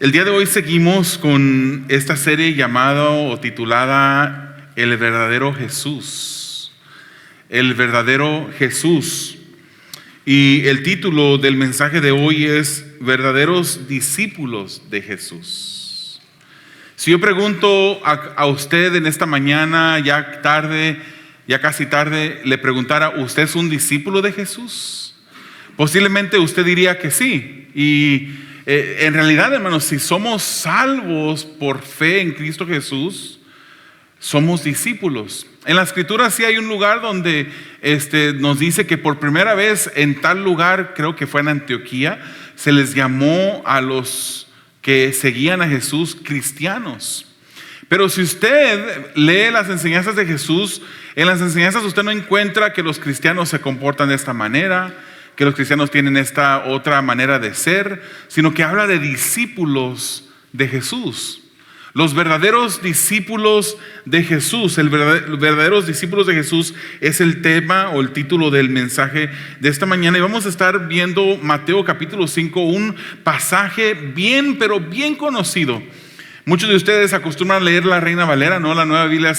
El día de hoy seguimos con esta serie llamada o titulada El verdadero Jesús. El verdadero Jesús. Y el título del mensaje de hoy es Verdaderos discípulos de Jesús. Si yo pregunto a usted en esta mañana, ya tarde, ya casi tarde, le preguntara, ¿usted es un discípulo de Jesús? Posiblemente usted diría que sí. Y en realidad, hermanos, si somos salvos por fe en Cristo Jesús, somos discípulos. En la Escritura sí hay un lugar donde nos dice que por primera vez en tal lugar, creo que fue en Antioquía, se les llamó a los que seguían a Jesús cristianos. Pero si usted lee las enseñanzas de Jesús, en las enseñanzas usted no encuentra que los cristianos se comportan de esta manera, que los cristianos tienen esta otra manera de ser, sino que habla de discípulos de Jesús. Los verdaderos discípulos de Jesús, los verdaderos discípulos de Jesús es el tema o el título del mensaje de esta mañana. Y vamos a estar viendo Mateo capítulo 5, un pasaje bien, pero bien conocido. Muchos de ustedes acostumbran a leer la Reina Valera, no la Nueva Biblia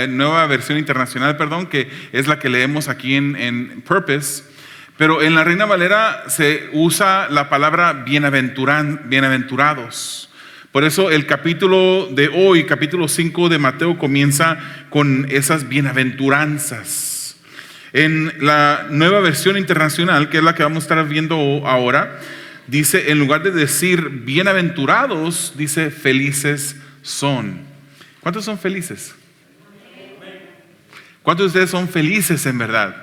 Nueva Versión Internacional, que es la que leemos aquí en Purpose. Pero en la Reina Valera se usa la palabra bienaventurados. Por eso el capítulo de hoy, capítulo 5 de Mateo, comienza con esas bienaventuranzas. En la Nueva Versión Internacional, que es la que vamos a estar viendo ahora, dice, en lugar de decir bienaventurados, dice felices son. ¿Cuántos son felices? ¿Cuántos de ustedes son felices en verdad?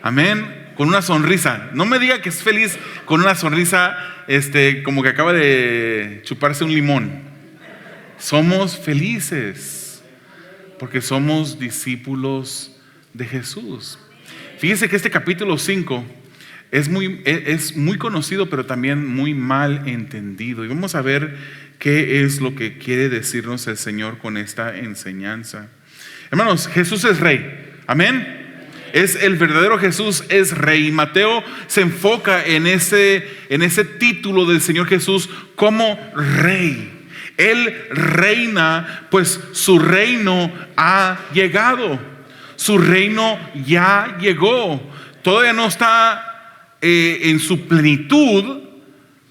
Amén. Con una sonrisa. No me diga que es feliz con una sonrisa como que acaba de chuparse un limón. Somos felices porque somos discípulos de Jesús. Fíjese que este capítulo 5 es muy conocido, pero también muy mal entendido. Y vamos a ver qué es lo que quiere decirnos el Señor con esta enseñanza. Hermanos, Jesús es Rey. Amén. Es el verdadero Jesús, es Rey. Mateo se enfoca en ese título del Señor Jesús como Rey. Él reina, pues su reino ha llegado. Su reino ya llegó. Todavía no está en su plenitud,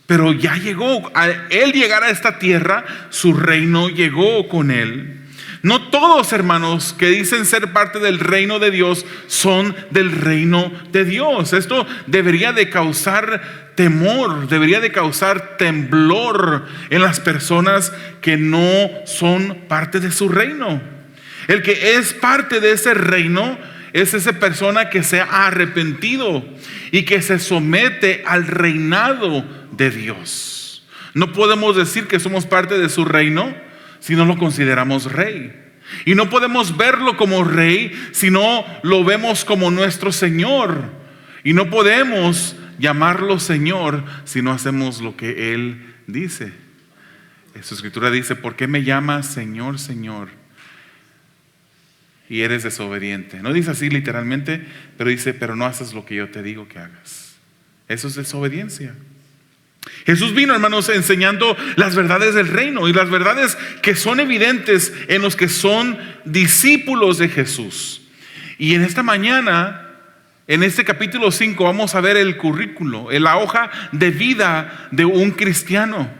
pero ya llegó. Al Él llegar a esta tierra, su reino llegó con Él. No todos, hermanos, que dicen ser parte del reino de Dios son del reino de Dios. Esto debería de causar temor, debería de causar temblor en las personas que no son parte de su reino. El que es parte de ese reino es esa persona que se ha arrepentido y que se somete al reinado de Dios. No podemos decir que somos parte de su reino si no lo consideramos rey. Y no podemos verlo como rey si no lo vemos como nuestro Señor. Y no podemos llamarlo Señor si no hacemos lo que Él dice. Su escritura dice, ¿por qué me llamas Señor, Señor? Y eres desobediente. No dice así literalmente, pero dice, pero no haces lo que yo te digo que hagas. Eso es desobediencia. Jesús vino, hermanos, enseñando las verdades del reino y las verdades que son evidentes en los que son discípulos de Jesús. Y en esta mañana, en este capítulo 5, vamos a ver el currículo, la hoja de vida de un cristiano.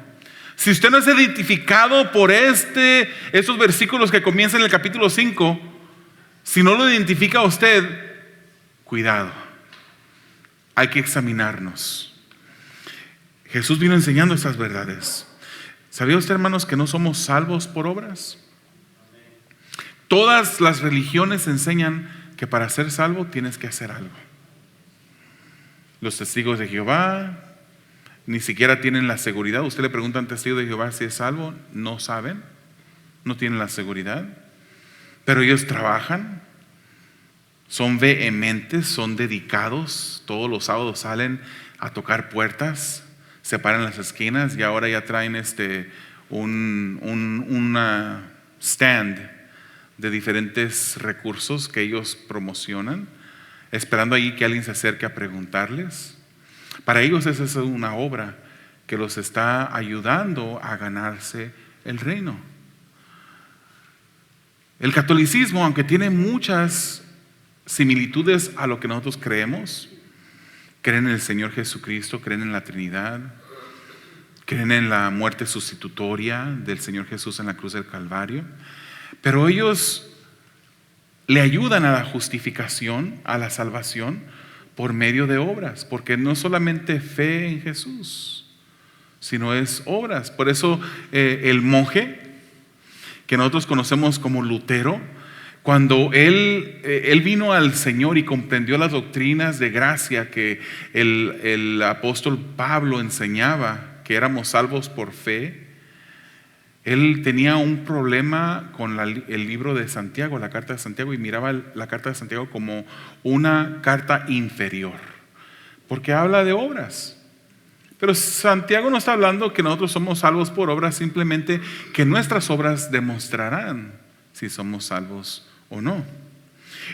Si usted no es identificado por estos versículos que comienzan en el capítulo 5, si no lo identifica usted, cuidado, hay que examinarnos. Jesús vino enseñando estas verdades. ¿Sabía usted, hermanos, que no somos salvos por obras? Todas las religiones enseñan que para ser salvo tienes que hacer algo. Los testigos de Jehová ni siquiera tienen la seguridad. Usted le pregunta a un testigo de Jehová si es salvo, no saben, no tienen la seguridad. Pero ellos trabajan, son vehementes, son dedicados. Todos los sábados salen a tocar puertas, se paran las esquinas y ahora ya traen una stand de diferentes recursos que ellos promocionan, esperando ahí que alguien se acerque a preguntarles. Para ellos esa es una obra que los está ayudando a ganarse el reino. El catolicismo, aunque tiene muchas similitudes a lo que nosotros creemos, creen en el Señor Jesucristo, creen en la Trinidad, creen en la muerte sustitutoria del Señor Jesús en la cruz del Calvario, pero ellos le ayudan a la justificación, a la salvación, por medio de obras, porque no solamente fe en Jesús, sino es obras. Por eso el monje, que nosotros conocemos como Lutero, cuando él vino al Señor y comprendió las doctrinas de gracia que el apóstol Pablo enseñaba, que éramos salvos por fe, él tenía un problema con el libro de Santiago, la carta de Santiago, y miraba la carta de Santiago como una carta inferior, porque habla de obras. Pero Santiago no está hablando que nosotros somos salvos por obras, simplemente que nuestras obras demostrarán si somos salvos o no.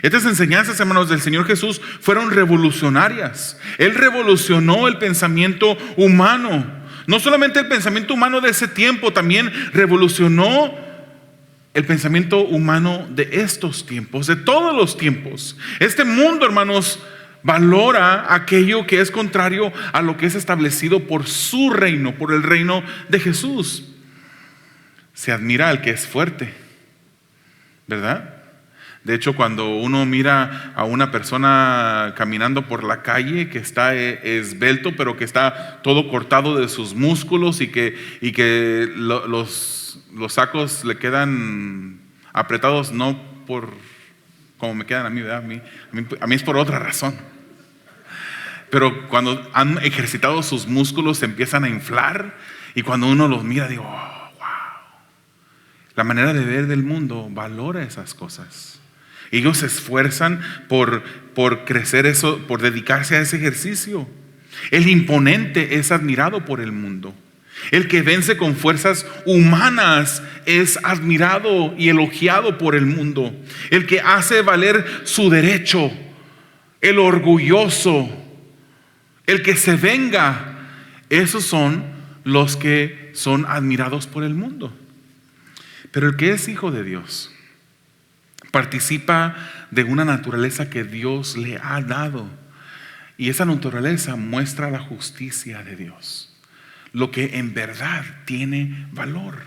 Estas enseñanzas, hermanos, del Señor Jesús fueron revolucionarias. Él revolucionó el pensamiento humano. No solamente el pensamiento humano de ese tiempo, también revolucionó el pensamiento humano de estos tiempos, de todos los tiempos. Este mundo, hermanos, valora aquello que es contrario a lo que es establecido por su reino, por el reino de Jesús. Se admira al que es fuerte, ¿verdad? De hecho, cuando uno mira a una persona caminando por la calle que está esbelto, pero que está todo cortado de sus músculos y que los sacos le quedan apretados, no por como me quedan a mí, ¿verdad? A mí es por otra razón. Pero cuando han ejercitado sus músculos se empiezan a inflar, y cuando uno los mira digo, oh, wow. La manera de ver del mundo valora esas cosas. Ellos se esfuerzan por crecer eso, por dedicarse a ese ejercicio. El imponente es admirado por el mundo. El que vence con fuerzas humanas es admirado y elogiado por el mundo. El que hace valer su derecho, el orgulloso, el que se venga, esos son los que son admirados por el mundo. Pero el que es hijo de Dios participa de una naturaleza que Dios le ha dado, y esa naturaleza muestra la justicia de Dios, lo que en verdad tiene valor.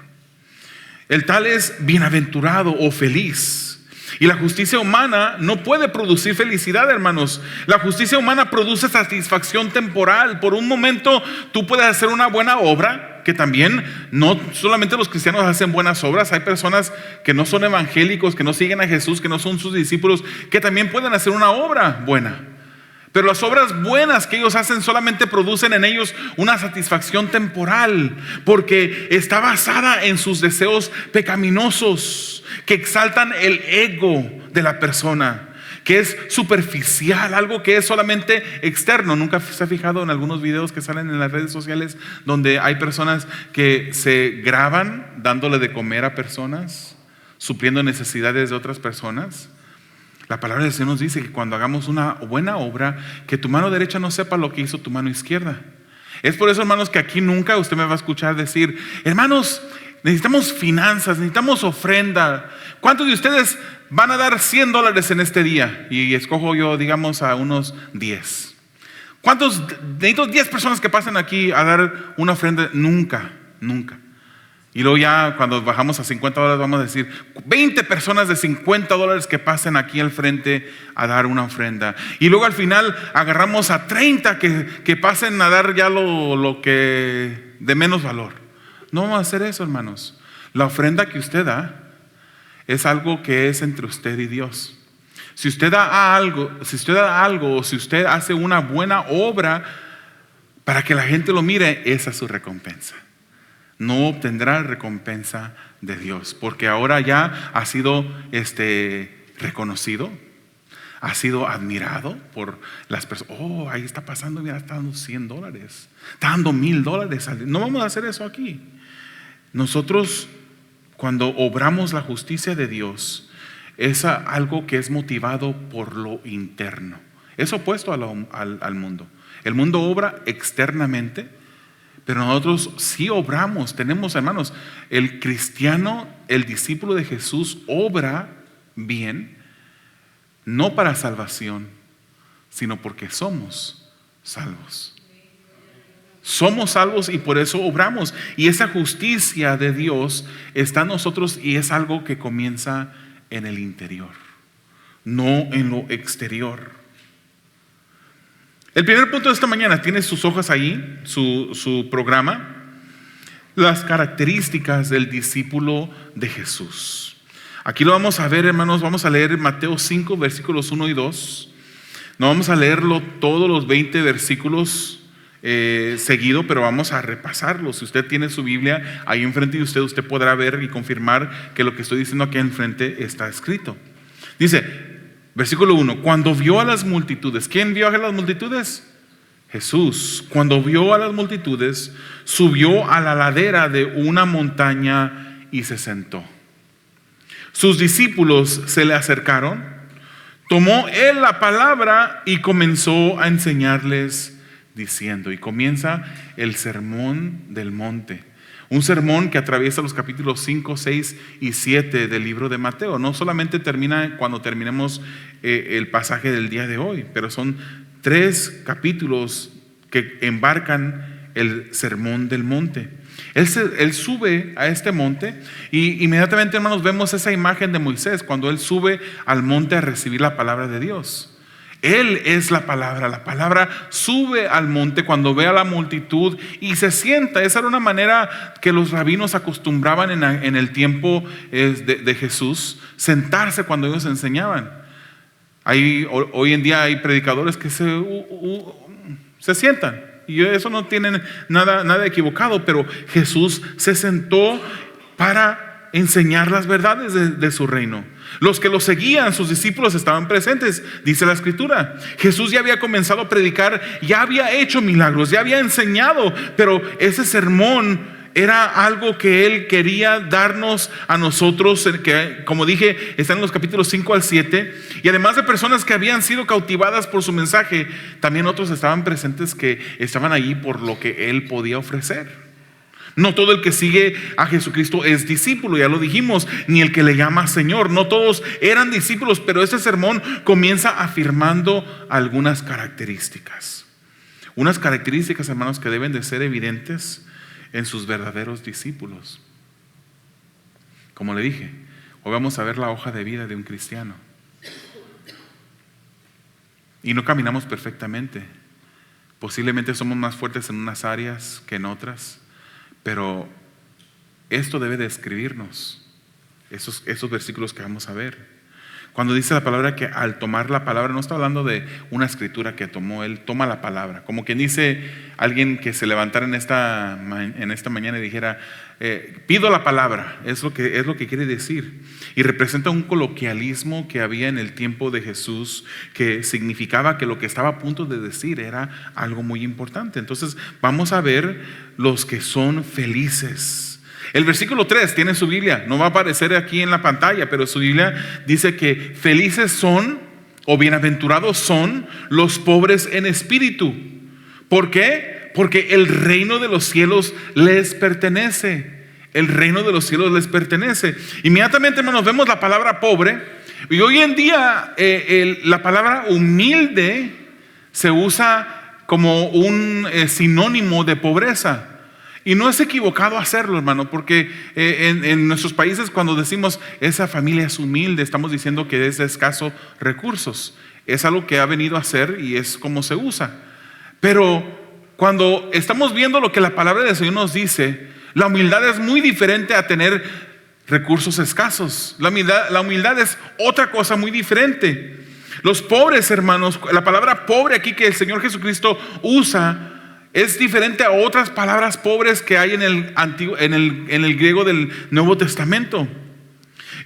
El tal es bienaventurado o feliz. Y la justicia humana no puede producir felicidad, hermanos. La justicia humana produce satisfacción temporal. Por un momento tú puedes hacer una buena obra, que también no solamente los cristianos hacen buenas obras. Hay personas que no son evangélicos, que no siguen a Jesús, que no son sus discípulos, que también pueden hacer una obra buena. Pero las obras buenas que ellos hacen solamente producen en ellos una satisfacción temporal, porque está basada en sus deseos pecaminosos que exaltan el ego de la persona, que es superficial, algo que es solamente externo. ¿Nunca se ha fijado en algunos videos que salen en las redes sociales donde hay personas que se graban dándole de comer a personas, supliendo necesidades de otras personas? La palabra del Señor nos dice que cuando hagamos una buena obra, que tu mano derecha no sepa lo que hizo tu mano izquierda. Es por eso, hermanos, que aquí nunca usted me va a escuchar decir, hermanos, necesitamos finanzas, necesitamos ofrenda. ¿Cuántos de ustedes van a dar $100 en este día? Y escojo yo, digamos, a unos 10. ¿Cuántos? Necesito 10 personas que pasen aquí a dar una ofrenda. Nunca. Y luego ya cuando bajamos a $50 vamos a decir 20 personas de $50 que pasen aquí al frente a dar una ofrenda. Y luego al final agarramos a 30 que pasen a dar ya lo que de menos valor. No vamos a hacer eso, hermanos. La ofrenda que usted da es algo que es entre usted y Dios. Si usted da algo, o si usted hace una buena obra para que la gente lo mire, esa es su recompensa. No obtendrá recompensa de Dios, porque ahora ya ha sido reconocido, ha sido admirado por las personas. Oh, ahí está pasando, mira, está dando $100, está dando $1,000. No vamos a hacer eso aquí. Nosotros, cuando obramos la justicia de Dios, es algo que es motivado por lo interno. Es opuesto al mundo. El mundo obra externamente, pero nosotros sí obramos. Tenemos, hermanos, el cristiano, el discípulo de Jesús obra bien, no para salvación, sino porque somos salvos. Somos salvos y por eso obramos. Y esa justicia de Dios está en nosotros y es algo que comienza en el interior, no en lo exterior. El primer punto de esta mañana, tiene sus hojas ahí, su programa, las características del discípulo de Jesús. Aquí lo vamos a ver, hermanos. Vamos a leer Mateo 5, versículos 1 y 2. No vamos a leerlo todos los 20 versículos seguido, pero vamos a repasarlos. Si usted tiene su Biblia ahí enfrente de usted podrá ver y confirmar que lo que estoy diciendo aquí enfrente está escrito. Dice, versículo 1, cuando vio a las multitudes. ¿Quién vio a las multitudes? Jesús. Cuando vio a las multitudes, subió a la ladera de una montaña y se sentó. Sus discípulos se le acercaron, tomó él la palabra y comenzó a enseñarles diciendo, y comienza el sermón del monte. Un sermón que atraviesa los capítulos 5, 6 y 7 del libro de Mateo. No solamente termina cuando terminemos el pasaje del día de hoy, pero son 3 capítulos que embarcan el sermón del monte. Él sube a este monte y inmediatamente, hermanos, vemos esa imagen de Moisés cuando él sube al monte a recibir la palabra de Dios. Él es la palabra sube al monte cuando ve a la multitud y se sienta. Esa era una manera que los rabinos acostumbraban en el tiempo de Jesús, sentarse cuando ellos enseñaban. Hoy en día hay predicadores que se sientan, y eso no tiene nada equivocado, pero Jesús se sentó para enseñar las verdades de su reino. Los que lo seguían, sus discípulos, estaban presentes, dice la escritura. Jesús ya había comenzado a predicar, ya había hecho milagros, ya había enseñado, pero ese sermón era algo que él quería darnos a nosotros, que, como dije, está en los capítulos 5 al 7. Y además de personas que habían sido cautivadas por su mensaje, también otros estaban presentes que estaban allí por lo que él podía ofrecer. No todo el que sigue a Jesucristo es discípulo, ya lo dijimos, ni el que le llama Señor. No todos eran discípulos, pero este sermón comienza afirmando algunas características. Unas características, hermanos, que deben de ser evidentes en sus verdaderos discípulos. Como le dije, hoy vamos a ver la hoja de vida de un cristiano. Y no caminamos perfectamente. Posiblemente somos más fuertes en unas áreas que en otras. Pero esto debe describirnos, esos versículos que vamos a ver. Cuando dice la palabra que al tomar la palabra, no está hablando de una escritura que tomó, él toma la palabra. Como quien dice alguien que se levantara en esta mañana y dijera, pido la palabra, es lo que quiere decir. Y representa un coloquialismo que había en el tiempo de Jesús, que significaba que lo que estaba a punto de decir era algo muy importante. Entonces vamos a ver los que son felices. El versículo 3 tiene su Biblia, no va a aparecer aquí en la pantalla, pero su Biblia dice que felices son, o bienaventurados son, los pobres en espíritu. ¿Por qué? Porque el reino de los cielos les pertenece. El reino de los cielos les pertenece. Inmediatamente, hermanos, vemos la palabra pobre. Y hoy en día la palabra humilde se usa como un sinónimo de pobreza. Y no es equivocado hacerlo, hermano, porque en nuestros países cuando decimos esa familia es humilde, estamos diciendo que es de escasos recursos. Es algo que ha venido a ser y es como se usa. Pero cuando estamos viendo lo que la palabra del Señor nos dice, la humildad es muy diferente a tener recursos escasos. La humildad es otra cosa muy diferente. Los pobres, hermanos, la palabra pobre aquí que el Señor Jesucristo usa es diferente a otras palabras pobres que hay en el griego del Nuevo Testamento.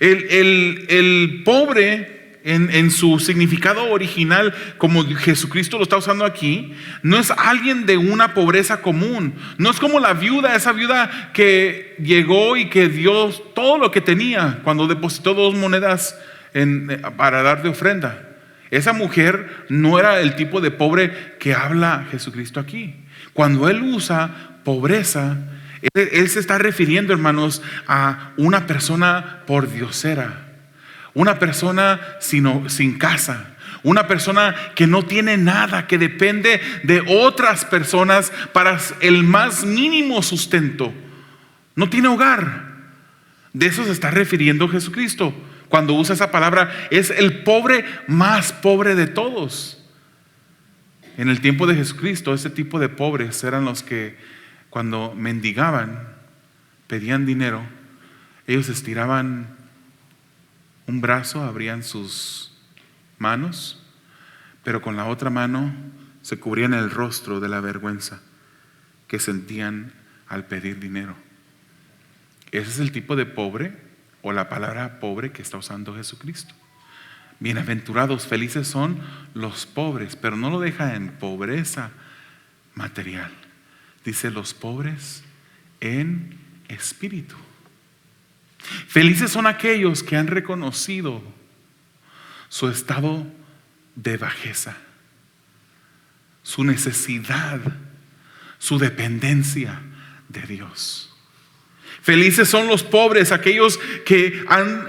El pobre en su significado original, como Jesucristo lo está usando aquí, no es alguien de una pobreza común. No es como la viuda, esa viuda que llegó y que dio todo lo que tenía cuando depositó 2 monedas para dar de ofrenda. Esa mujer no era el tipo de pobre que habla Jesucristo aquí. Cuando Él usa pobreza, Él se está refiriendo, hermanos, a una persona pordiosera, una persona sin casa, una persona que no tiene nada, que depende de otras personas para el más mínimo sustento. No tiene hogar. De eso se está refiriendo Jesucristo. Cuando usa esa palabra, es el pobre más pobre de todos. En el tiempo de Jesucristo, ese tipo de pobres eran los que cuando mendigaban, pedían dinero, ellos estiraban un brazo, abrían sus manos, pero con la otra mano se cubrían el rostro de la vergüenza que sentían al pedir dinero. Ese es el tipo de pobre, o la palabra pobre, que está usando Jesucristo. Bienaventurados, felices son los pobres, pero no lo deja en pobreza material. Dice los pobres en espíritu. Felices son aquellos que han reconocido su estado de bajeza, su necesidad, su dependencia de Dios. Felices son los pobres, aquellos que han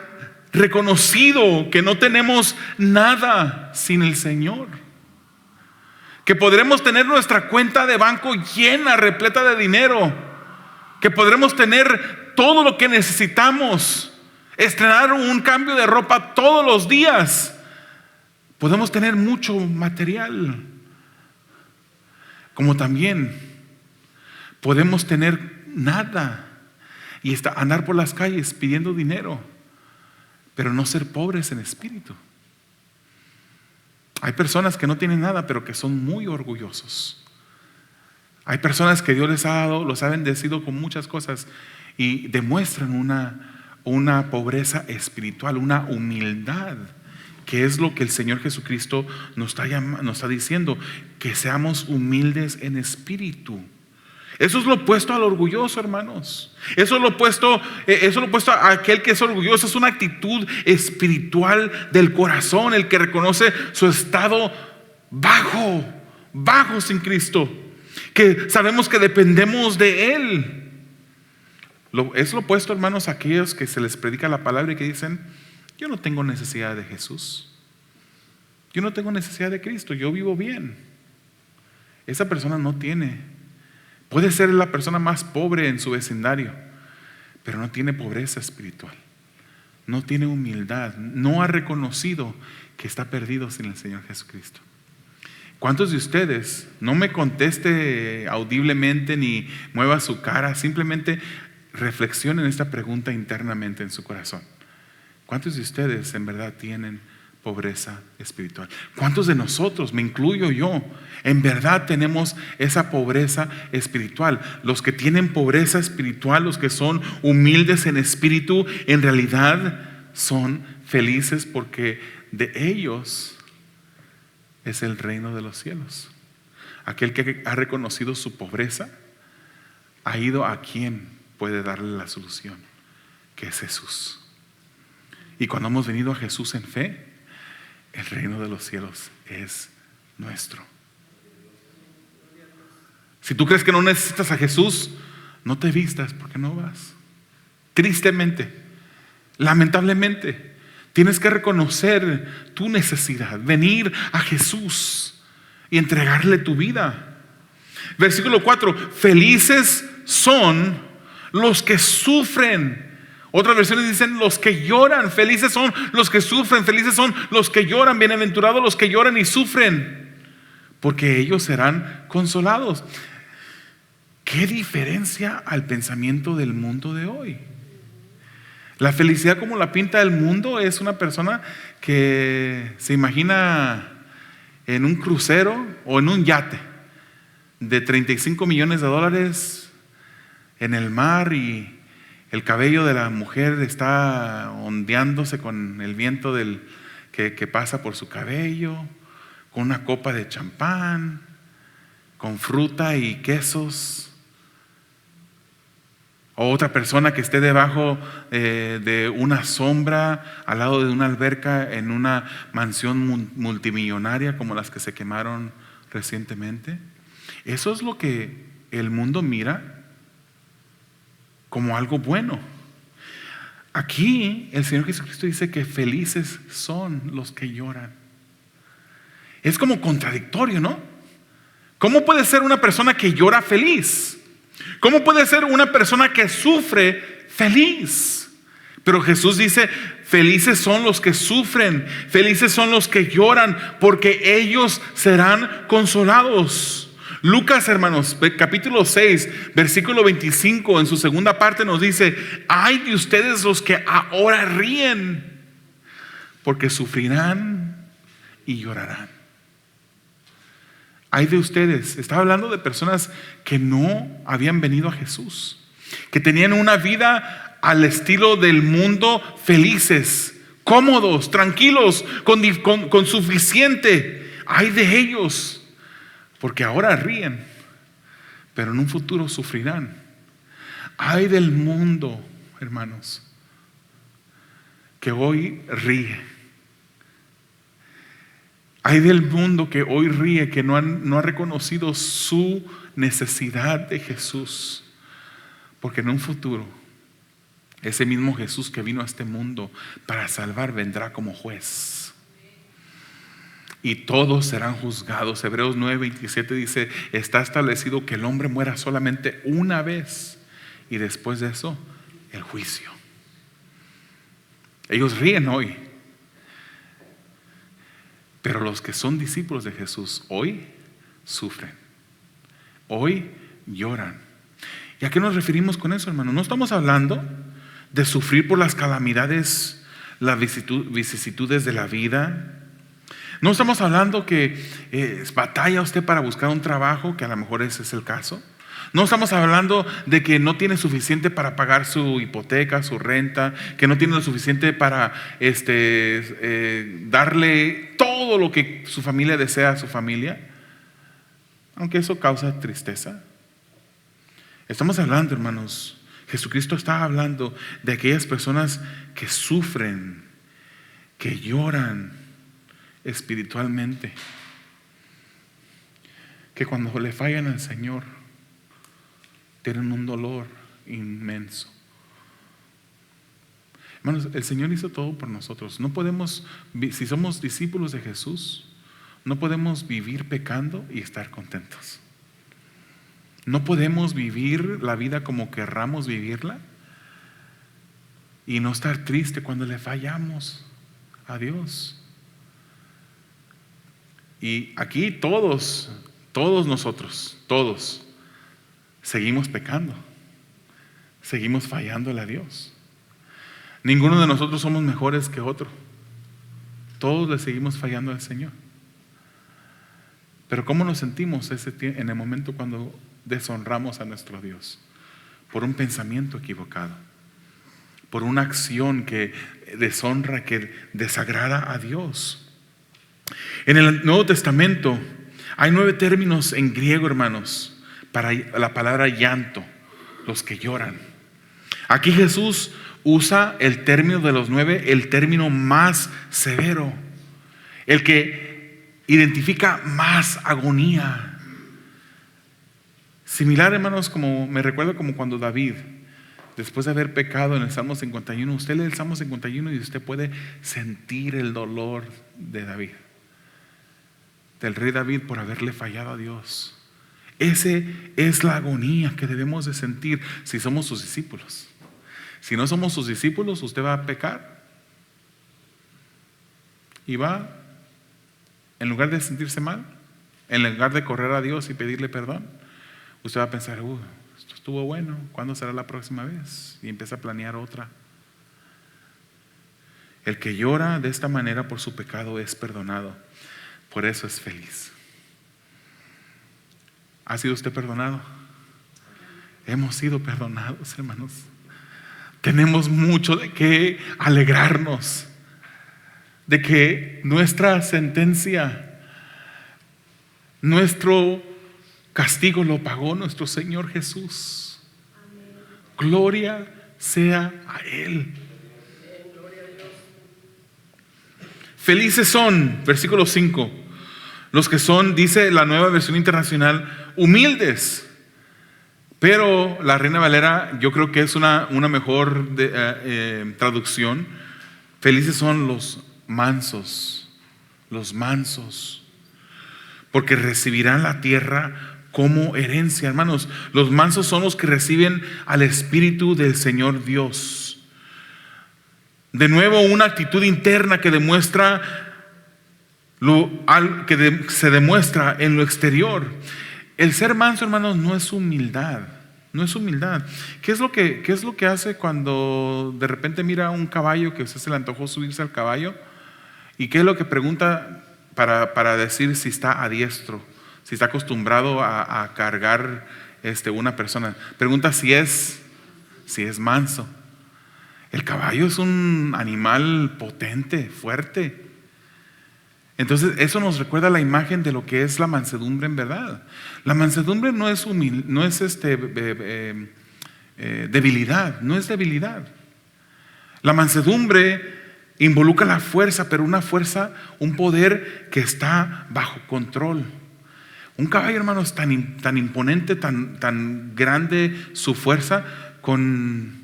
reconocido que no tenemos nada sin el Señor, que podremos tener nuestra cuenta de banco llena, repleta de dinero, que podremos tener todo lo que necesitamos, estrenar un cambio de ropa todos los días, podemos tener mucho material, como también podemos tener nada y andar por las calles pidiendo dinero, pero no ser pobres en espíritu. Hay personas que no tienen nada, pero que son muy orgullosos. Hay personas que Dios les ha dado, los ha bendecido con muchas cosas y demuestran una pobreza espiritual, una humildad, que es lo que el Señor Jesucristo nos está diciendo, que seamos humildes en espíritu. Eso es lo opuesto al orgulloso, hermanos. Eso es lo opuesto a aquel que es orgulloso. Es una actitud espiritual del corazón, el que reconoce su estado bajo sin Cristo, que sabemos que dependemos de Él. Es lo opuesto, hermanos, a aquellos que se les predica la palabra y que dicen: yo no tengo necesidad de Jesús, yo no tengo necesidad de Cristo, yo vivo bien. Esa persona no tiene. Puede ser la persona más pobre en su vecindario, pero no tiene pobreza espiritual, no tiene humildad, no ha reconocido que está perdido sin el Señor Jesucristo. ¿Cuántos de ustedes, no me conteste audiblemente ni mueva su cara, simplemente reflexionen esta pregunta internamente en su corazón? ¿Cuántos de ustedes en verdad tienen pobreza espiritual? ¿Cuántos de nosotros, me incluyo yo, en verdad tenemos esa pobreza espiritual? Los que tienen pobreza espiritual, los que son humildes en espíritu, en realidad son felices, porque de ellos es el reino de los cielos. Aquel que ha reconocido su pobreza ha ido a quien puede darle la solución, que es Jesús. Y cuando hemos venido a Jesús en fe, el reino de los cielos es nuestro. Si tú crees que no necesitas a Jesús, no te vistas, porque no vas. Tristemente, lamentablemente, tienes que reconocer tu necesidad, venir a Jesús y entregarle tu vida. Versículo 4: felices son los que sufren. Otras versiones dicen los que lloran. Felices son los que sufren, felices son los que lloran, bienaventurados los que lloran y sufren, porque ellos serán consolados. ¿Qué diferencia al pensamiento del mundo de hoy? La felicidad como la pinta el mundo es una persona que se imagina en un crucero o en un yate de 35 millones de dólares en el mar, y el cabello de la mujer está ondeándose con el viento que pasa por su cabello, con una copa de champán, con fruta y quesos. O otra persona que esté debajo de una sombra, al lado de una alberca, en una mansión multimillonaria como las que se quemaron recientemente. Eso es lo que el mundo mira como algo bueno. Aquí el Señor Jesucristo dice que felices son los que lloran. Es como contradictorio, ¿no? ¿Cómo puede ser una persona que llora feliz? ¿Cómo puede ser una persona que sufre feliz? Pero Jesús dice, felices son los que sufren, felices son los que lloran, porque ellos serán consolados. Lucas, hermanos, capítulo 6, versículo 25, en su segunda parte nos dice: ay de ustedes los que ahora ríen, porque sufrirán y llorarán. Ay de ustedes. Estaba hablando de personas que no habían venido a Jesús, que tenían una vida al estilo del mundo, felices, cómodos, tranquilos, con suficiente. Ay de ellos, porque ahora ríen, pero en un futuro sufrirán. Ay del mundo, hermanos, que hoy ríe. Ay del mundo que hoy ríe, que no ha reconocido su necesidad de Jesús, porque en un futuro ese mismo Jesús que vino a este mundo para salvar vendrá como juez. Y todos serán juzgados. Hebreos 9:27 dice: está establecido que el hombre muera solamente una vez, y después de eso el juicio. Ellos ríen hoy, pero los que son discípulos de Jesús hoy sufren, hoy lloran. ¿Y a qué nos referimos con eso, hermano? No estamos hablando de sufrir por las calamidades, las vicisitudes de la vida. No estamos hablando que batalla usted para buscar un trabajo, que a lo mejor ese es el caso. No estamos hablando de que no tiene suficiente para pagar su hipoteca, su renta, que no tiene lo suficiente para darle todo lo que su familia desea a su familia, aunque eso causa tristeza. Estamos hablando, hermanos, Jesucristo está hablando de aquellas personas que sufren, que lloran espiritualmente, que cuando le fallan al Señor tienen un dolor inmenso. Hermanos, el Señor hizo todo por nosotros. No podemos, si somos discípulos de Jesús, no podemos vivir pecando y estar contentos. No podemos vivir la vida como querramos vivirla y no estar triste cuando le fallamos a Dios. Y aquí todos nosotros, todos seguimos pecando, seguimos fallándole a Dios. Ninguno de nosotros somos mejores que otro. Todos le seguimos fallando al Señor. Pero ¿cómo nos sentimos en el momento cuando deshonramos a nuestro Dios? Por un pensamiento equivocado, por una acción que deshonra, que desagrada a Dios. En el Nuevo Testamento hay 9 términos en griego, hermanos, para la palabra llanto, los que lloran. Aquí Jesús usa el término de los 9, el término más severo, el que identifica más agonía. Similar, hermanos, como me recuerdo como cuando David, después de haber pecado en el Salmo 51, usted lee el Salmo 51 y usted puede sentir el dolor de David, del rey David, por haberle fallado a Dios. Ese es la agonía que debemos de sentir si somos sus discípulos. Si no somos sus discípulos, usted va a pecar y va, en lugar de sentirse mal, en lugar de correr a Dios y pedirle perdón, usted va a pensar: esto estuvo bueno, ¿cuándo será la próxima vez? Y empieza a planear otra. El que llora de esta manera por su pecado es perdonado, por eso es feliz. ¿Ha sido usted perdonado? Hemos sido perdonados, hermanos. Tenemos mucho de qué alegrarnos, de que nuestra sentencia, nuestro castigo lo pagó nuestro Señor Jesús. Gloria sea a Él. Felices son, versículo 5, los que son, dice la Nueva Versión Internacional, humildes. Pero la Reina Valera yo creo que es una mejor traducción. Felices son los mansos, porque recibirán la tierra como herencia. Hermanos, los mansos son los que reciben al Espíritu del Señor Dios. De nuevo, una actitud interna que demuestra se demuestra en lo exterior. El ser manso, hermanos, no es humildad. No es humildad. ¿Qué es lo que hace cuando de repente mira a un caballo que a usted se le antojó subirse al caballo? ¿Y qué es lo que pregunta para decir si está adiestro, si está acostumbrado a cargar una persona? Pregunta si es manso. El caballo es un animal potente, fuerte. Entonces eso nos recuerda la imagen de lo que es la mansedumbre en verdad. La mansedumbre no es debilidad, no es debilidad. La mansedumbre involucra la fuerza, pero una fuerza, un poder que está bajo control. Un caballo, hermanos, tan imponente, tan grande su fuerza, con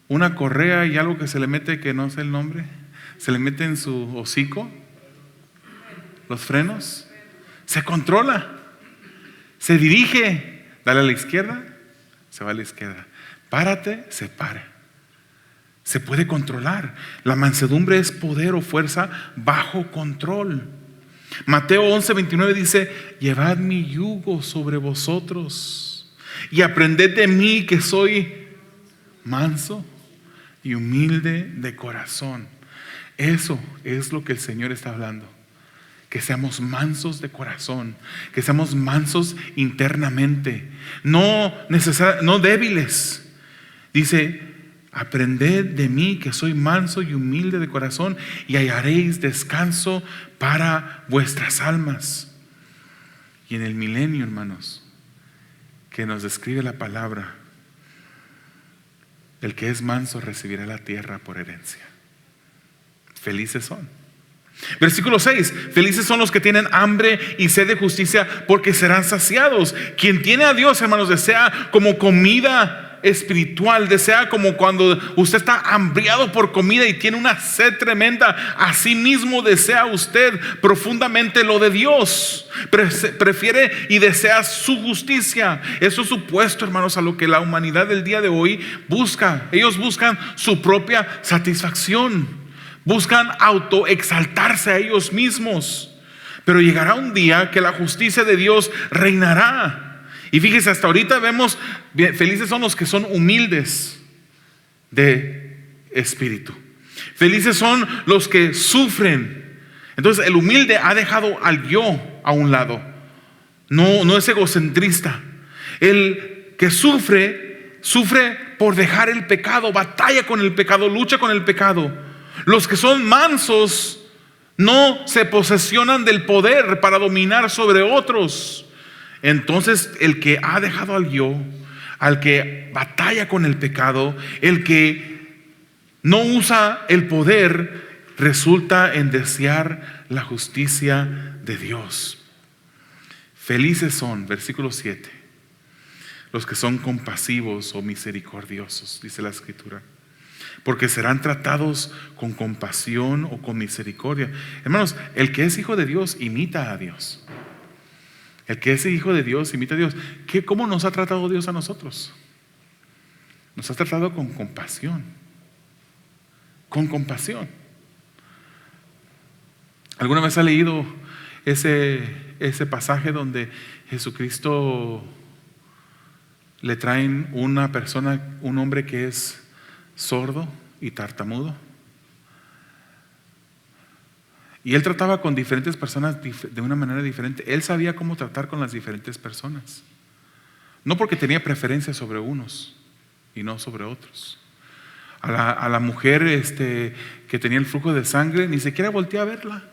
una correa y algo que se le mete, que no sé el nombre, se le mete en su hocico, los frenos, se controla, se dirige, dale a la izquierda, se va a la izquierda, párate, se para. Se puede controlar. La mansedumbre es poder o fuerza bajo control. Mateo 11:29 dice: llevad mi yugo sobre vosotros y aprended de mí, que soy manso y humilde de corazón. Eso es lo que el Señor está hablando. Que seamos mansos de corazón, que seamos mansos internamente, no débiles. Dice: aprended de mí, que soy manso y humilde de corazón, y hallaréis descanso para vuestras almas. Y en el milenio, hermanos, que nos describe la palabra, el que es manso recibirá la tierra por herencia. Felices son. Versículo 6: felices son los que tienen hambre y sed de justicia, porque serán saciados. Quien tiene a Dios, hermanos, desea como comida espiritual, desea como cuando usted está hambriado por comida y tiene una sed tremenda. Así mismo desea usted profundamente lo de Dios. Prefiere y desea su justicia. Eso es supuesto, hermanos, a lo que la humanidad del día de hoy busca. Ellos buscan su propia satisfacción. Buscan autoexaltarse a ellos mismos. Pero llegará un día que la justicia de Dios reinará. Y fíjese, hasta ahorita vemos, felices son los que son humildes de espíritu. Felices son los que sufren. Entonces el humilde ha dejado al yo a un lado. No es egocentrista. El que sufre por dejar el pecado, batalla con el pecado, lucha con el pecado. Los que son mansos no se posesionan del poder para dominar sobre otros. Entonces el que ha dejado al yo, al que batalla con el pecado, el que no usa el poder, resulta en desear la justicia de Dios. Felices son, versículo 7, los que son compasivos o misericordiosos, dice la Escritura, porque serán tratados con compasión o con misericordia. Hermanos, el que es hijo de Dios imita a Dios. El que es hijo de Dios imita a Dios. ¿Cómo nos ha tratado Dios a nosotros? Nos ha tratado con compasión. Con compasión. ¿Alguna vez ha leído ese pasaje donde Jesucristo le traen una persona, un hombre que es sordo y tartamudo? Y él trataba con diferentes personas de una manera diferente. Él sabía cómo tratar con las diferentes personas. No porque tenía preferencia sobre unos y no sobre otros. A la mujer que tenía el flujo de sangre, ni siquiera volteé a verla.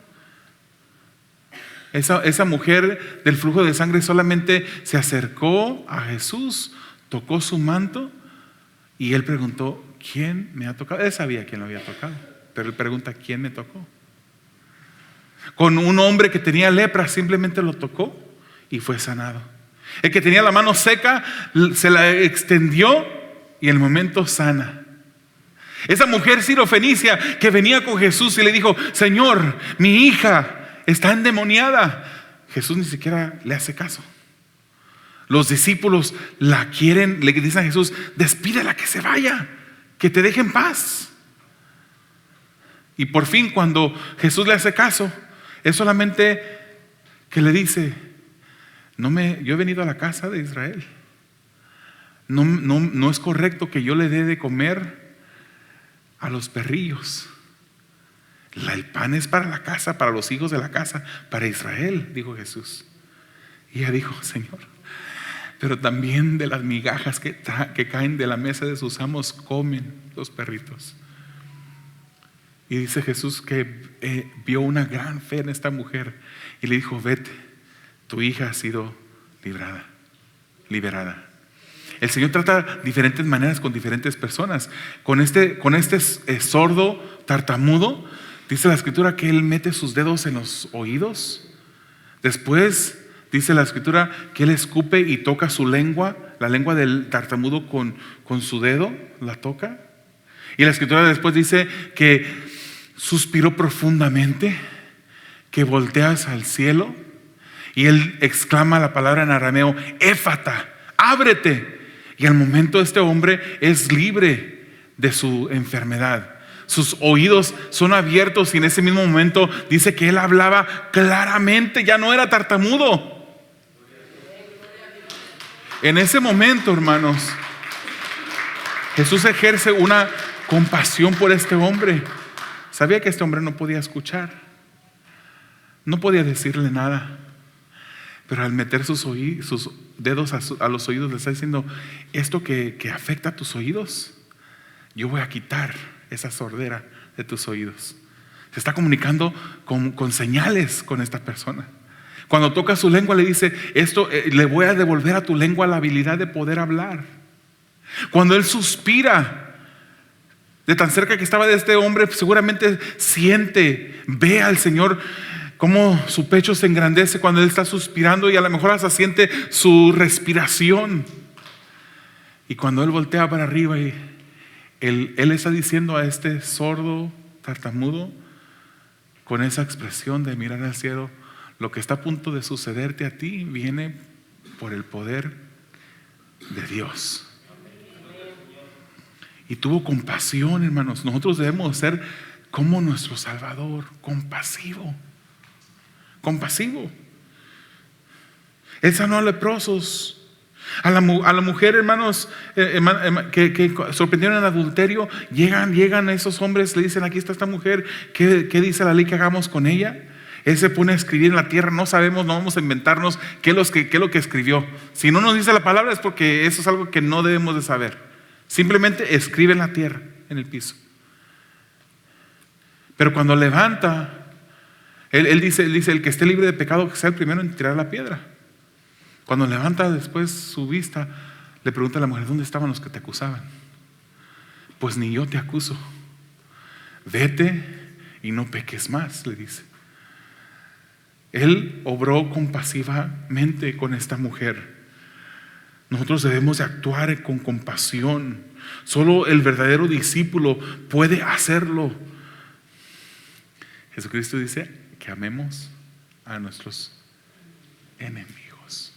Esa mujer del flujo de sangre solamente se acercó a Jesús, tocó su manto y él preguntó: ¿quién me ha tocado? Él sabía quién lo había tocado, pero él pregunta: ¿quién me tocó? Con un hombre que tenía lepra, simplemente lo tocó y fue sanado. El que tenía la mano seca se la extendió y en el momento sana. Esa mujer sirofenicia que venía con Jesús y le dijo: Señor, mi hija está endemoniada. Jesús ni siquiera le hace caso. Los discípulos la quieren, le dicen a Jesús: despídela, que se vaya, que te deje en paz. Y por fin, cuando Jesús le hace caso, es solamente que le dice: yo he venido a la casa de Israel. No es correcto que yo le dé de comer a los perrillos. El pan es para la casa, para los hijos de la casa, para Israel, dijo Jesús. Y ella dijo: Señor, pero también de las migajas que caen de la mesa de sus amos comen los perritos. Y dice Jesús que vio una gran fe en esta mujer y le dijo: vete, tu hija ha sido liberada. El Señor trata diferentes maneras con diferentes personas. Con este sordo, tartamudo, dice la Escritura que Él mete sus dedos en los oídos. Después dice la Escritura que Él escupe y toca su lengua, la lengua del tartamudo con su dedo, la toca. Y la Escritura después dice que suspiró profundamente, que volteas al cielo y Él exclama la palabra en arameo: Éfata, ábrete. Y al momento este hombre es libre de su enfermedad. Sus oídos son abiertos y en ese mismo momento dice que él hablaba claramente, ya no era tartamudo. En ese momento, hermanos, Jesús ejerce una compasión por este hombre. Sabía que este hombre no podía escuchar, no podía decirle nada, pero al meter sus dedos a los oídos le está diciendo: esto que afecta a tus oídos, yo voy a quitar esa sordera de tus oídos. Se está comunicando con señales con esta persona. Cuando toca su lengua le dice: esto le voy a devolver a tu lengua la habilidad de poder hablar. Cuando él suspira, de tan cerca que estaba de este hombre, seguramente ve al Señor cómo su pecho se engrandece cuando él está suspirando, y a lo mejor hasta siente su respiración. Y cuando él voltea para arriba y él está diciendo a este sordo tartamudo, con esa expresión de mirar al cielo: lo que está a punto de sucederte a ti viene por el poder de Dios. Y tuvo compasión, hermanos. Nosotros debemos ser como nuestro Salvador, compasivo. Él sanó a leprosos. A la mujer, hermanos, que sorprendieron en adulterio, llegan esos hombres, le dicen: aquí está esta mujer, ¿qué dice la ley que hagamos con ella? Él se pone a escribir en la tierra. No sabemos, no vamos a inventarnos qué es lo que escribió. Si no nos dice la palabra es porque eso es algo que no debemos de saber. Simplemente escribe en la tierra, en el piso. Pero cuando levanta, él dice: el que esté libre de pecado, que sea el primero en tirar la piedra. Cuando levanta después su vista, le pregunta a la mujer: ¿dónde estaban los que te acusaban? Pues ni yo te acuso. Vete y no peques más, le dice. Él obró compasivamente con esta mujer. Nosotros debemos de actuar con compasión. Solo el verdadero discípulo puede hacerlo. Jesucristo dice que amemos a nuestros enemigos,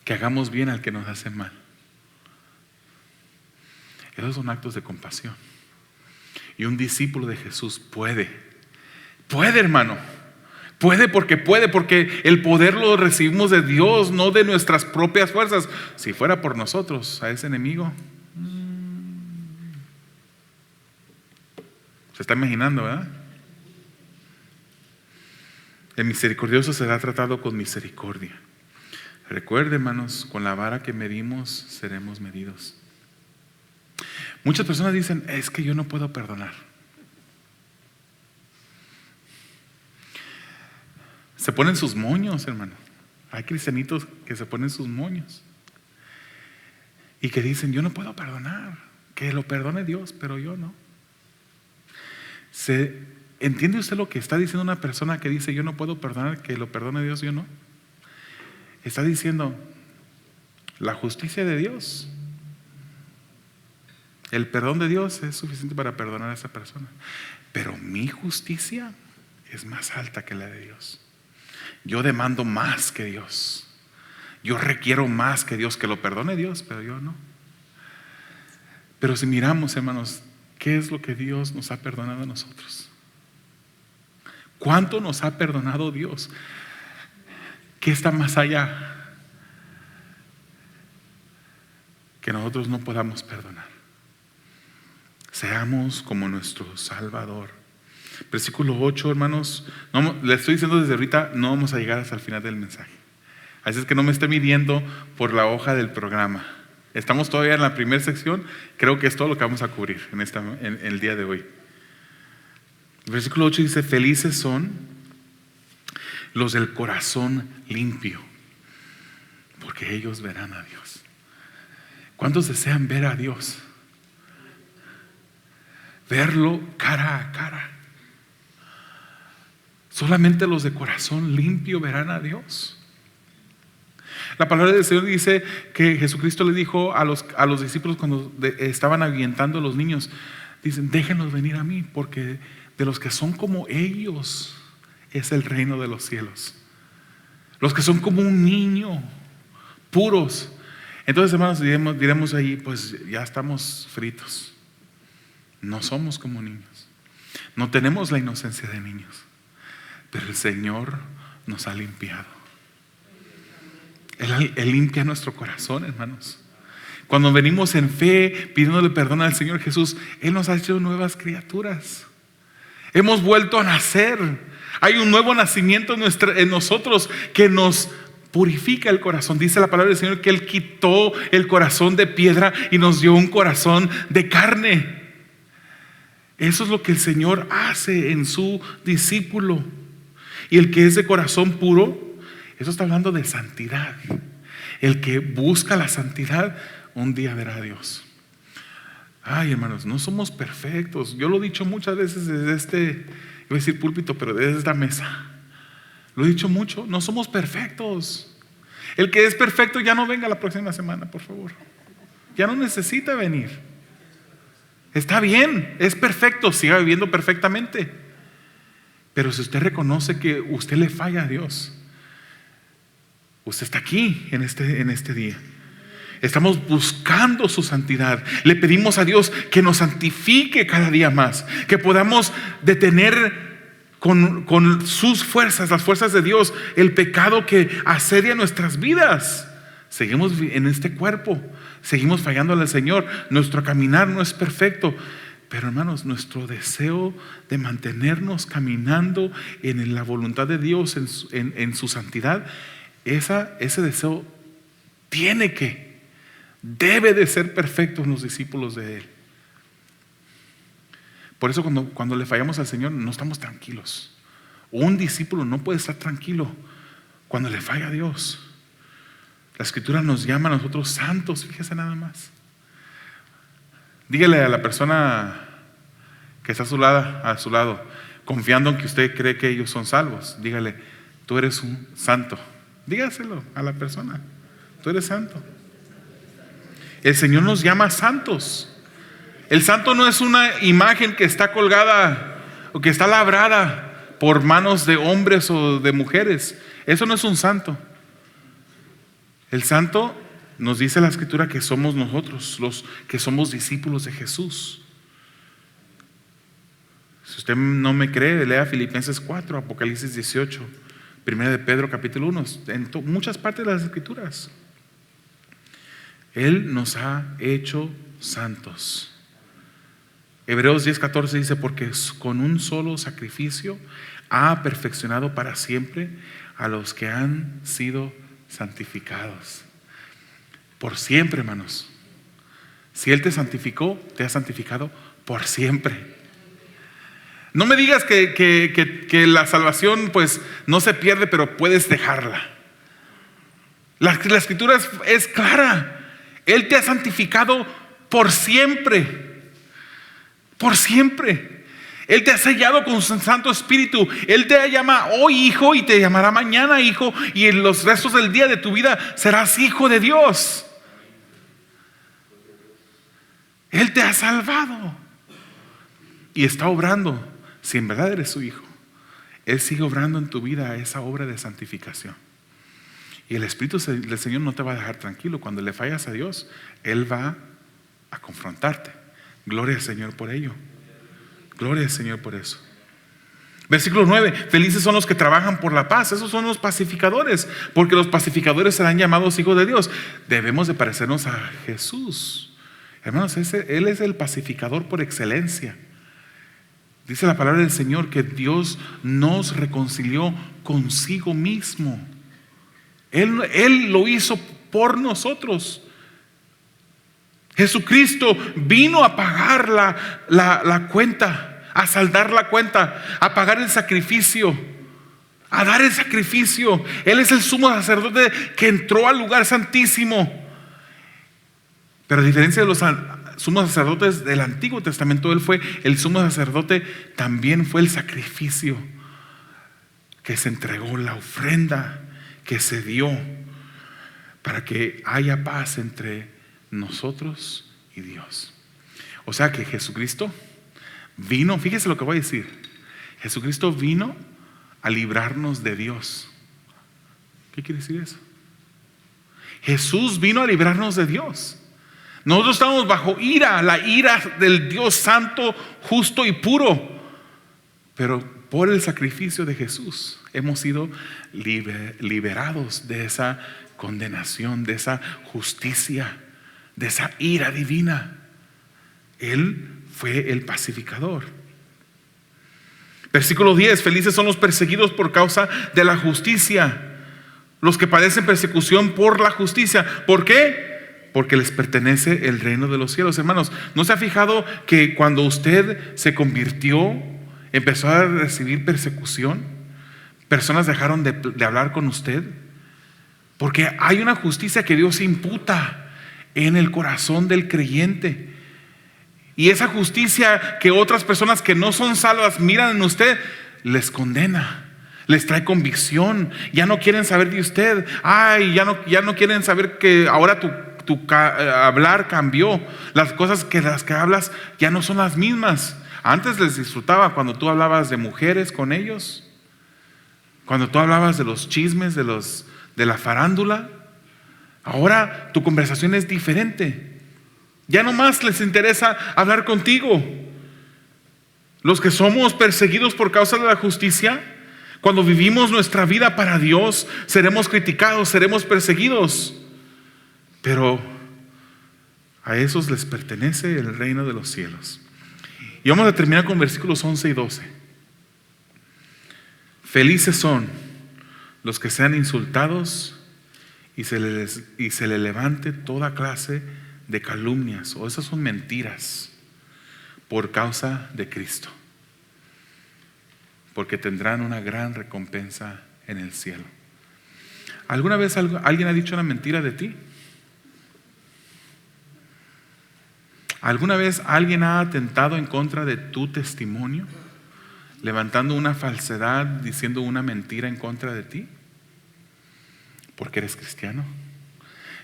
que hagamos bien al que nos hace mal. Esos son actos de compasión. Y un discípulo de Jesús puede, hermano. Puede porque el poder lo recibimos de Dios, no de nuestras propias fuerzas. Si fuera por nosotros, a ese enemigo, se está imaginando, ¿verdad? El misericordioso será tratado con misericordia. Recuerde, hermanos, con la vara que medimos, seremos medidos. Muchas personas dicen: es que yo no puedo perdonar. Se ponen sus moños, hermano. Hay cristianitos que se ponen sus moños y que dicen: yo no puedo perdonar, que lo perdone Dios, pero yo no. ¿Entiende usted lo que está diciendo una persona que dice yo no puedo perdonar, que lo perdone Dios, yo no? Está diciendo la justicia de Dios, el perdón de Dios es suficiente para perdonar a esa persona, pero mi justicia es más alta que la de Dios. Yo demando más que Dios, yo requiero más que Dios. Que lo perdone Dios, pero yo no. Pero si miramos, hermanos, ¿qué es lo que Dios nos ha perdonado a nosotros? ¿Cuánto nos ha perdonado Dios? ¿Qué está más allá que nosotros no podamos perdonar? Seamos como nuestro Salvador. Versículo 8, hermanos. No, le estoy diciendo desde ahorita, no vamos a llegar hasta el final del mensaje. Así es que no me esté midiendo por la hoja del programa. Estamos todavía en la primera sección. Creo que es todo lo que vamos a cubrir en el día de hoy. El versículo 8 dice: felices son los del corazón limpio, porque ellos verán a Dios. ¿Cuántos desean ver a Dios? Verlo cara a cara. Solamente los de corazón limpio verán a Dios. La palabra del Señor dice que Jesucristo le dijo a los discípulos cuando estaban ahuyentando a los niños, dicen: déjenlos venir a mí, porque de los que son como ellos es el reino de los cielos. Los que son como un niño, puros. Entonces, hermanos, diremos ahí, pues ya estamos fritos. No somos como niños, no tenemos la inocencia de niños, pero el Señor nos ha limpiado. Él limpia nuestro corazón, hermanos. Cuando venimos en fe pidiéndole perdón al Señor Jesús, Él nos ha hecho nuevas criaturas. Hemos vuelto a nacer. Hay un nuevo nacimiento en nosotros que nos purifica el corazón. Dice la palabra del Señor que Él quitó el corazón de piedra y nos dio un corazón de carne. Eso es lo que el Señor hace en su discípulo. Y el que es de corazón puro, eso está hablando de santidad. El que busca la santidad, un día verá a Dios. Ay, hermanos, no somos perfectos. Yo lo he dicho muchas veces desde iba a decir púlpito, pero desde esta mesa. Lo he dicho mucho, no somos perfectos. El que es perfecto ya no venga la próxima semana, por favor. Ya no necesita venir. Está bien, es perfecto, siga viviendo perfectamente. Pero si usted reconoce que usted le falla a Dios, usted está aquí en este día. Estamos buscando su santidad. Le pedimos a Dios que nos santifique cada día más, que podamos detener con sus fuerzas, las fuerzas de Dios, el pecado que asedia nuestras vidas. Seguimos en este cuerpo, seguimos fallándole al Señor. Nuestro caminar no es perfecto, pero hermanos, nuestro deseo de mantenernos caminando en la voluntad de Dios, en su santidad, ese deseo debe de ser perfecto en los discípulos de Él. Por eso cuando le fallamos al Señor no estamos tranquilos. Un discípulo no puede estar tranquilo cuando le falla a Dios. La Escritura nos llama a nosotros santos, fíjese nada más. Dígale a la persona que está a su lado, confiando en que usted cree que ellos son salvos, dígale: tú eres un santo. Dígaselo a la persona: tú eres santo. El Señor nos llama santos. El santo no es una imagen que está colgada o que está labrada por manos de hombres o de mujeres. Eso no es un santo. El santo, nos dice la Escritura, que somos nosotros, los que somos discípulos de Jesús. Si usted no me cree, lea Filipenses 4, Apocalipsis 18, 1 de Pedro capítulo 1, en muchas partes de las Escrituras. Él nos ha hecho santos. Hebreos 10:14 dice: porque con un solo sacrificio ha perfeccionado para siempre a los que han sido santificados. Por siempre, hermanos. Si Él te santificó, te ha santificado por siempre. No me digas que la salvación pues no se pierde, pero puedes dejarla. La Escritura es clara. Él te ha santificado por siempre. Por siempre. Él te ha sellado con su Santo Espíritu. Él te llama hoy hijo y te llamará mañana hijo, y en los restos del día de tu vida serás hijo de Dios. Él te ha salvado y está obrando. Si en verdad eres su hijo, Él sigue obrando en tu vida esa obra de santificación. Y el Espíritu del Señor no te va a dejar tranquilo. Cuando le fallas a Dios, Él va a confrontarte. Gloria al Señor por ello. Gloria al Señor por eso. Versículo 9: felices son los que trabajan por la paz. Esos son los pacificadores, porque los pacificadores serán llamados hijos de Dios. Debemos de parecernos a Jesús. Hermanos, Él es el pacificador por excelencia. Dice la palabra del Señor que Dios nos reconcilió consigo mismo. Él lo hizo por nosotros. Jesucristo vino a pagar la cuenta, a saldar la cuenta, a pagar el sacrificio, a dar el sacrificio. Él es el sumo sacerdote que entró al lugar santísimo. Pero a diferencia de los sumos sacerdotes del Antiguo Testamento, Él fue el sumo sacerdote, también fue el sacrificio que se entregó, la ofrenda que se dio para que haya paz entre nosotros y Dios. O sea que Jesucristo vino, fíjese lo que voy a decir, Jesucristo vino a librarnos de Dios. ¿Qué quiere decir eso? Jesús vino a librarnos de Dios. Nosotros estamos bajo ira, la ira del Dios santo, justo y puro, pero por el sacrificio de Jesús hemos sido liberados de esa condenación, de esa justicia, de esa ira divina. Él fue el pacificador. Versículo 10: felices son los perseguidos por causa de la justicia, los que padecen persecución por la justicia. ¿Por qué? Porque les pertenece el reino de los cielos. Hermanos, ¿no se ha fijado que cuando usted se convirtió, empezó a recibir persecución? Personas dejaron de hablar con usted, porque hay una justicia que Dios imputa en el corazón del creyente. Y esa justicia que otras personas que no son salvas miran en usted, les condena, les trae convicción. Ya no quieren saber de usted. Ya no quieren saber que ahora tu hablar cambió. Las cosas que hablas ya no son las mismas. Antes les disfrutaba cuando tú hablabas de mujeres con ellos, cuando tú hablabas de los chismes de la farándula. Ahora tu conversación es diferente. Ya no más les interesa hablar contigo. Los que somos perseguidos por causa de la justicia, cuando vivimos nuestra vida para Dios, seremos criticados, seremos perseguidos. Pero a esos les pertenece el reino de los cielos. Y vamos a terminar con versículos 11 y 12. Felices son los que sean insultados y se le levante toda clase de calumnias, o esas son mentiras, por causa de Cristo, porque tendrán una gran recompensa en el cielo. ¿Alguna vez alguien ha dicho una mentira de ti? ¿Alguna vez alguien ha atentado en contra de tu testimonio, levantando una falsedad, diciendo una mentira en contra de ti? Porque eres cristiano.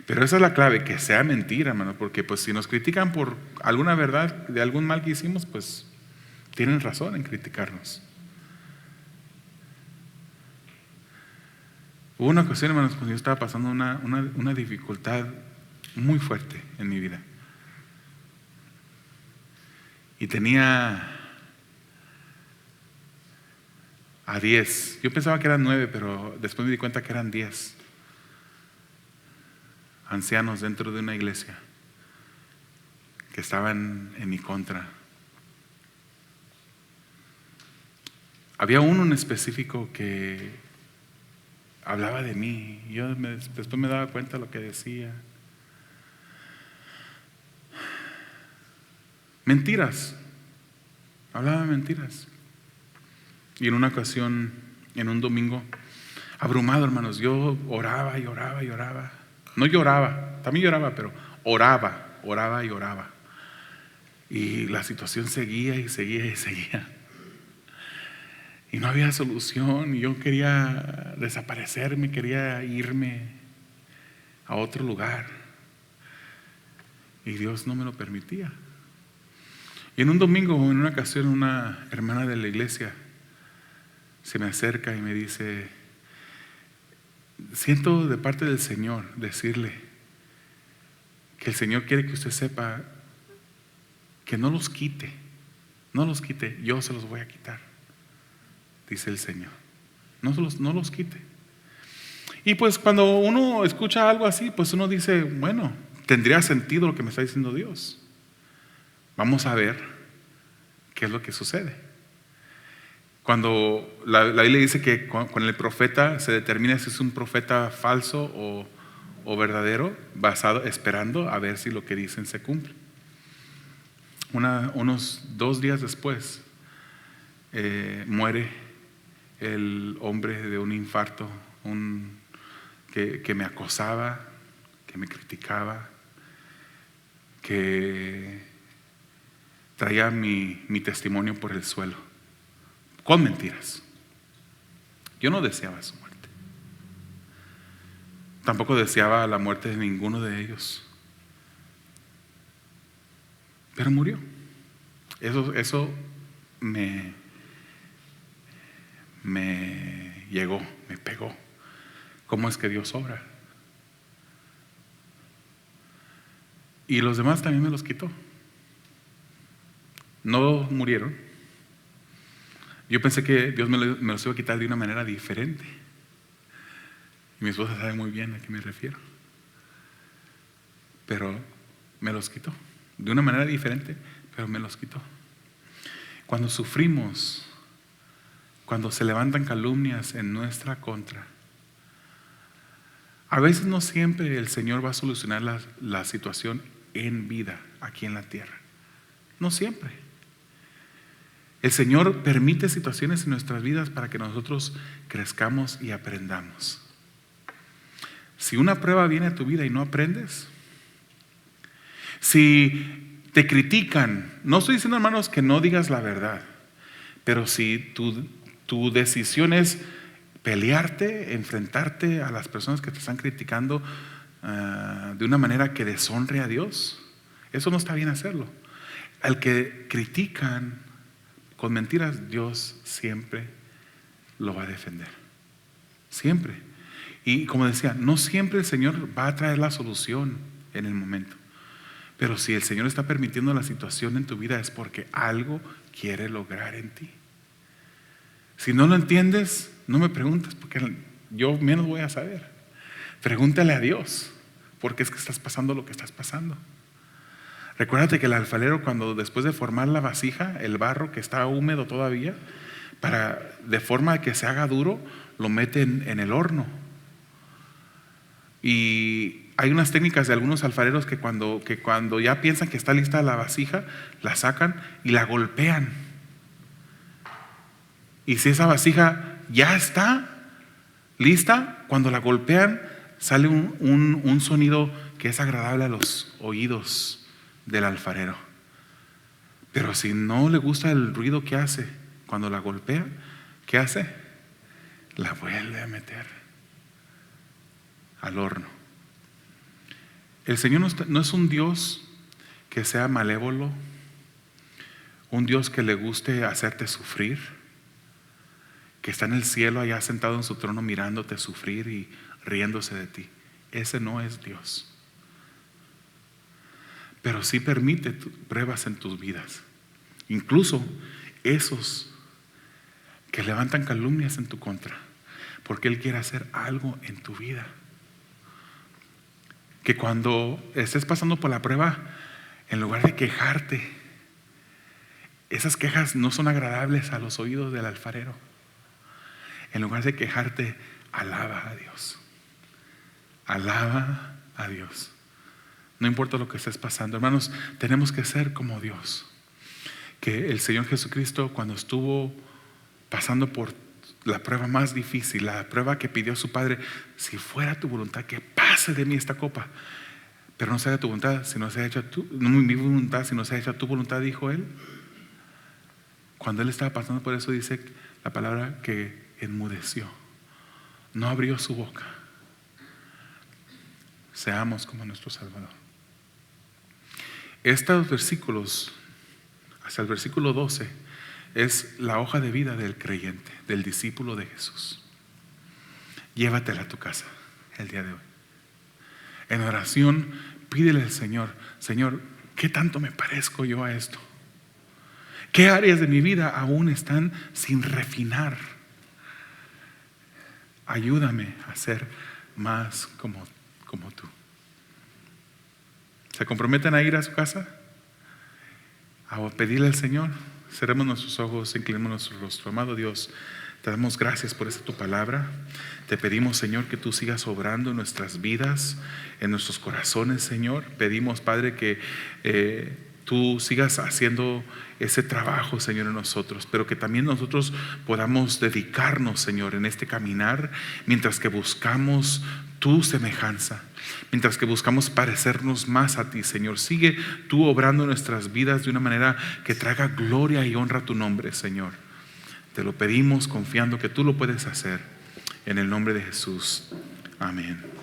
Pero esa es la clave, que sea mentira, hermano, porque pues si nos critican por alguna verdad de algún mal que hicimos, pues tienen razón en criticarnos. Hubo una ocasión, hermanos, cuando yo estaba pasando una dificultad muy fuerte en mi vida. Y tenía a 10. Yo pensaba que eran 9, pero después me di cuenta que eran 10 ancianos dentro de una iglesia que estaban en mi contra. Había uno en específico que hablaba de mí. Yo después me daba cuenta de lo que decía. Mentiras. Hablaba mentiras. Y en una ocasión, en un domingo, abrumado, hermanos, yo oraba y oraba y oraba. No lloraba, también lloraba, pero oraba y oraba. Y la situación seguía y seguía y seguía. Y no había solución, y yo quería desaparecerme, quería irme a otro lugar. Y Dios no me lo permitía. Y en un domingo, en una ocasión, una hermana de la iglesia se me acerca y me dice: siento de parte del Señor decirle que el Señor quiere que usted sepa que no los quite, yo se los voy a quitar, dice el Señor. No los quite. Y pues cuando uno escucha algo así, pues uno dice, bueno, tendría sentido lo que me está diciendo Dios. Vamos a ver qué es lo que sucede. Cuando la Biblia dice que con el profeta se determina si es un profeta falso o verdadero, esperando a ver si lo que dicen se cumple. Unos 2 días después muere el hombre de un infarto, que me acosaba, que me criticaba, que traía mi testimonio por el suelo, con mentiras. Yo no deseaba su muerte. Tampoco deseaba la muerte de ninguno de ellos. Pero murió. Eso me llegó, me pegó. ¿Cómo es que Dios obra? Y los demás también me los quitó. No murieron. Yo pensé que Dios me los iba a quitar de una manera diferente. Y mi esposa sabe muy bien a qué me refiero. Pero me los quitó. De una manera diferente, pero me los quitó. Cuando sufrimos, cuando se levantan calumnias en nuestra contra, a veces no siempre el Señor va a solucionar la situación en vida, aquí en la tierra. No siempre. El Señor permite situaciones en nuestras vidas para que nosotros crezcamos y aprendamos. Si una prueba viene a tu vida y no aprendes, si te critican, no estoy diciendo, hermanos, que no digas la verdad, pero si tu decisión es pelearte, enfrentarte a las personas que te están criticando de una manera que deshonre a Dios, eso no está bien hacerlo. Al que critican con mentiras, Dios siempre lo va a defender. Siempre. Y como decía, no siempre el Señor va a traer la solución en el momento. Pero si el Señor está permitiendo la situación en tu vida es porque algo quiere lograr en ti. Si no lo entiendes, no me preguntes, porque yo menos voy a saber. Pregúntale a Dios, ¿por qué es que estás pasando lo que estás pasando? Recuérdate que el alfarero, cuando después de formar la vasija, el barro que está húmedo todavía, de forma que se haga duro, lo mete en el horno. Y hay unas técnicas de algunos alfareros que cuando ya piensan que está lista la vasija, la sacan y la golpean. Y si esa vasija ya está lista, cuando la golpean sale un sonido que es agradable a los oídos del alfarero. Pero si no le gusta el ruido que hace cuando la golpea, ¿qué hace? La vuelve a meter al horno. El Señor no es un Dios que sea malévolo, un Dios que le guste hacerte sufrir, que está en el cielo allá sentado en su trono mirándote sufrir y riéndose de ti. Ese no es Dios. Pero sí permite pruebas en tus vidas. Incluso esos que levantan calumnias en tu contra, porque Él quiere hacer algo en tu vida. Que cuando estés pasando por la prueba, en lugar de quejarte, esas quejas no son agradables a los oídos del alfarero. En lugar de quejarte, alaba a Dios. Alaba a Dios. No importa lo que estés pasando, hermanos, tenemos que ser como Dios. Que el Señor Jesucristo, cuando estuvo pasando por la prueba más difícil, la prueba que pidió a su Padre, si fuera tu voluntad, que pase de mí esta copa, pero no sea tu voluntad, si no sea hecha no mi voluntad, si no sea hecha tu voluntad, dijo Él. Cuando él estaba pasando por eso, dice la palabra que enmudeció, no abrió su boca. Seamos como nuestro Salvador. Estos versículos, hasta el versículo 12, es la hoja de vida del creyente, del discípulo de Jesús. Llévatela a tu casa el día de hoy. En oración, pídele al Señor: Señor, ¿qué tanto me parezco yo a esto? ¿Qué áreas de mi vida aún están sin refinar? Ayúdame a ser más como tú. ¿Se comprometen a ir a su casa? A pedirle al Señor. Cerremos nuestros ojos, inclinemos nuestro rostro. Amado Dios, te damos gracias por esta tu palabra. Te pedimos, Señor, que tú sigas obrando en nuestras vidas, en nuestros corazones, Señor. Pedimos, Padre, que tú sigas haciendo ese trabajo, Señor, en nosotros, pero que también nosotros podamos dedicarnos, Señor, en este caminar, mientras que buscamos tu semejanza, mientras que buscamos parecernos más a ti, Señor. Sigue tú obrando en nuestras vidas de una manera que traiga gloria y honra a tu nombre, Señor. Te lo pedimos confiando que tú lo puedes hacer. En el nombre de Jesús. Amén.